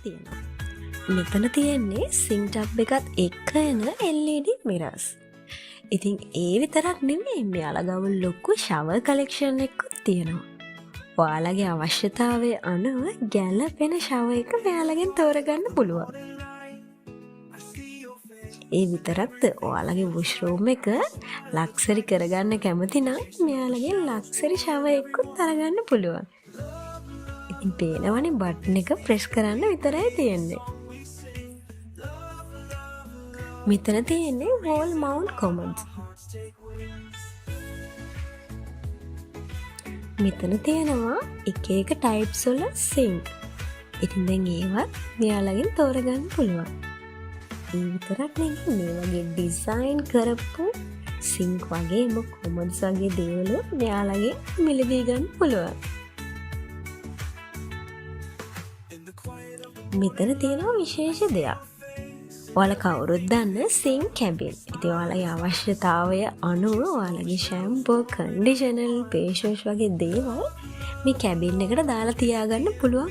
තියෙනවා. මෙතන තියෙන්නේ සිංක් ටබ් එකත් එක්ක එන LED මිරර්ස්. ඉතින් ඒ විතරක් නෙමෙයි මෙයාලා ගාව ලොකු ෂවර් කලෙක්ෂන් එකකුත් තියෙනවා. ඔයාලගේ අවශ්‍යතාවය අනුව ගැළපෙන ෂවර් එක මෙයාලගෙන් තෝරගන්න පුළුවන්. ඒ විතරක්ද ඔයාලගේ වොෂ් රූම් එක ලක්සරි කරගන්න කැමති නම් මෙයාලගේ ලක්සරි ෂවර් එකකුත් අරගන්න පුළුවන්. ඉතින් පේනවනේ බටන් එක ප්‍රෙස් කරන්න විතරයි තියෙන්නේ. මෙතන තියෙන්නේ wall mount commodes. මෙතන තියෙනවා එක එක types වල sink. ඉතින් දැන් ඒවත් මෙයාලගෙන් තෝරගන්න පුළුවන්. ඒ විතරක් නෙමෙයි මේ වගේ ඩිසයින් කරපු sink වගේම commodes වගේ දේවල් මෙයාලගෙන් මිලදී ගන්න පුළුවන්. මෙතන තියෙනවා විශේෂ දෙයක්. ඔයාලා කවුරුත් දන්න සිංක් කැබින්. ඉතින් ඔයාලගේ අවශ්‍යතාවය අනුව ඔයාලගේ ෂැම්පූ, කන්ඩිෂනර්, ෆේස් වොෂ් වගේ දේවල් මේ කැබින් එකට දාලා තියාගන්න පුළුවන්.